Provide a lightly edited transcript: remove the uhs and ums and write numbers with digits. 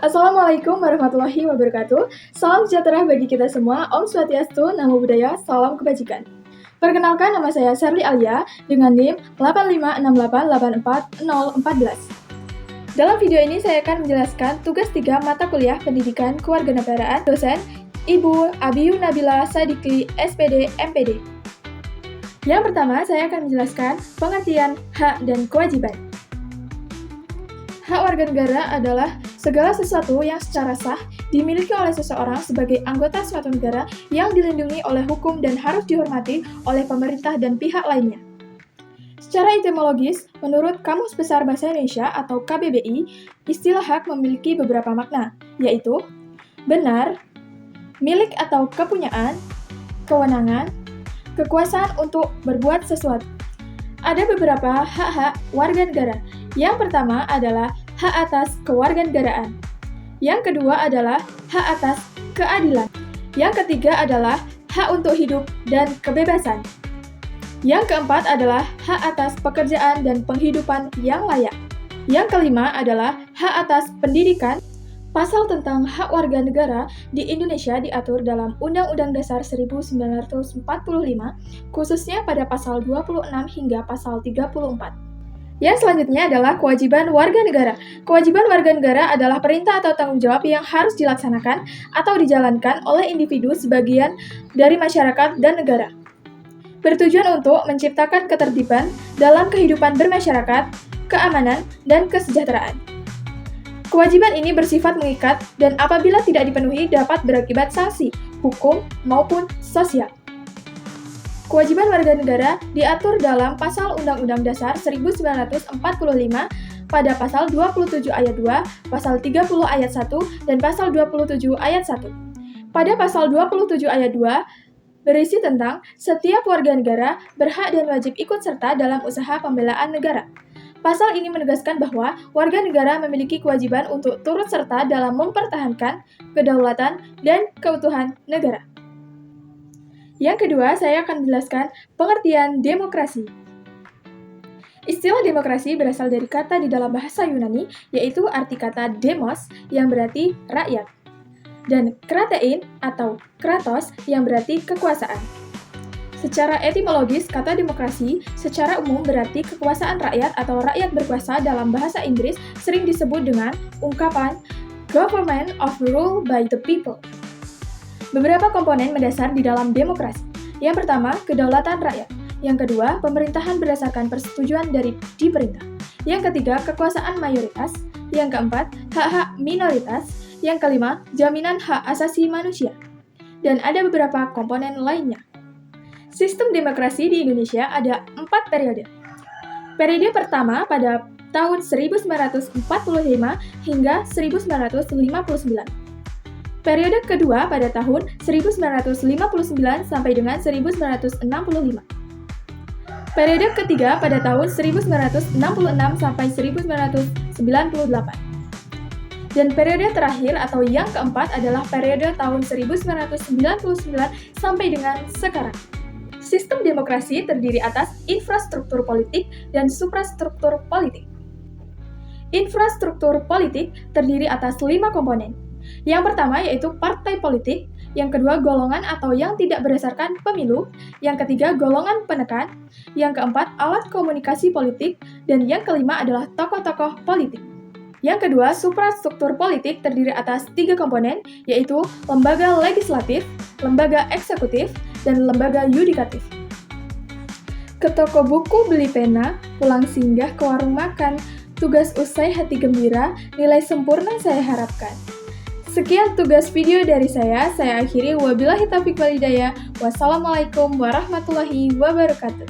Assalamualaikum warahmatullahi wabarakatuh. Salam sejahtera bagi kita semua. Om Swastiastu, Namo Buddhaya, Salam Kebajikan. Perkenalkan, nama saya Sherly Alia dengan NIM 8568844014. Dalam video ini saya akan menjelaskan tugas 3 mata kuliah Pendidikan Kewarganegaraan dosen Ibu Abiyu Nabila Sadikli, SPD, MPD. Yang pertama, saya akan menjelaskan pengertian hak dan kewajiban. Hak warga negara adalah segala sesuatu yang secara sah dimiliki oleh seseorang sebagai anggota suatu negara yang dilindungi oleh hukum dan harus dihormati oleh pemerintah dan pihak lainnya. Secara etimologis, menurut Kamus Besar Bahasa Indonesia atau KBBI, istilah hak memiliki beberapa makna, yaitu benar, milik atau kepunyaan, kewenangan, kekuasaan untuk berbuat sesuatu. Ada beberapa hak-hak warga negara. Yang pertama adalah hak atas kewarganegaraan. Yang kedua adalah hak atas keadilan. Yang ketiga adalah hak untuk hidup dan kebebasan. Yang keempat adalah hak atas pekerjaan dan penghidupan yang layak. Yang kelima adalah hak atas pendidikan. Pasal tentang hak warga negara di Indonesia diatur dalam Undang-Undang Dasar 1945, khususnya pada pasal 26 hingga pasal 34. Yang selanjutnya adalah kewajiban warga negara. Kewajiban warga negara adalah perintah atau tanggung jawab yang harus dilaksanakan atau dijalankan oleh individu sebagian dari masyarakat dan negara. Bertujuan untuk menciptakan ketertiban dalam kehidupan bermasyarakat, keamanan, dan kesejahteraan. Kewajiban ini bersifat mengikat dan apabila tidak dipenuhi dapat berakibat sanksi, hukum, maupun sosial. Kewajiban warga negara diatur dalam Pasal Undang-Undang Dasar 1945 pada Pasal 27 ayat 2, Pasal 30 ayat 1, dan Pasal 27 ayat 1. Pada Pasal 27 ayat 2, berisi tentang setiap warga negara berhak dan wajib ikut serta dalam usaha pembelaan negara. Pasal ini menegaskan bahwa warga negara memiliki kewajiban untuk turut serta dalam mempertahankan kedaulatan dan keutuhan negara. Yang kedua, saya akan menjelaskan pengertian demokrasi. Istilah demokrasi berasal dari kata di dalam bahasa Yunani, yaitu arti kata demos yang berarti rakyat, dan kratein atau kratos yang berarti kekuasaan. Secara etimologis, kata demokrasi secara umum berarti kekuasaan rakyat atau rakyat berkuasa. Dalam bahasa Inggris sering disebut dengan ungkapan government of rule by the people. Beberapa komponen mendasar di dalam demokrasi. Yang pertama, kedaulatan rakyat. Yang kedua, pemerintahan berdasarkan persetujuan dari diperintah. Yang ketiga, kekuasaan mayoritas. Yang keempat, hak-hak minoritas. Yang kelima, jaminan hak asasi manusia. Dan ada beberapa komponen lainnya. Sistem demokrasi di Indonesia ada 4 periode. Periode pertama pada tahun 1945 hingga 1959. Periode kedua pada tahun 1959 sampai dengan 1965. Periode ketiga pada tahun 1966 sampai 1998. Dan periode terakhir atau yang keempat adalah periode tahun 1999 sampai dengan sekarang. Sistem demokrasi terdiri atas infrastruktur politik dan suprastruktur politik. Infrastruktur politik terdiri atas 5 komponen. Yang pertama yaitu partai politik, yang kedua golongan atau yang tidak berdasarkan pemilu, yang ketiga golongan penekan, yang keempat alat komunikasi politik, dan yang kelima adalah tokoh-tokoh politik. Yang kedua, suprastruktur politik terdiri atas 3 komponen, yaitu lembaga legislatif, lembaga eksekutif, dan lembaga yudikatif. Ke toko buku beli pena, pulang singgah ke warung makan, tugas usai hati gembira, nilai sempurna saya harapkan. Sekian tugas video dari saya akhiri. Wabillahi taufiq wal hidayah. Wassalamualaikum warahmatullahi wabarakatuh.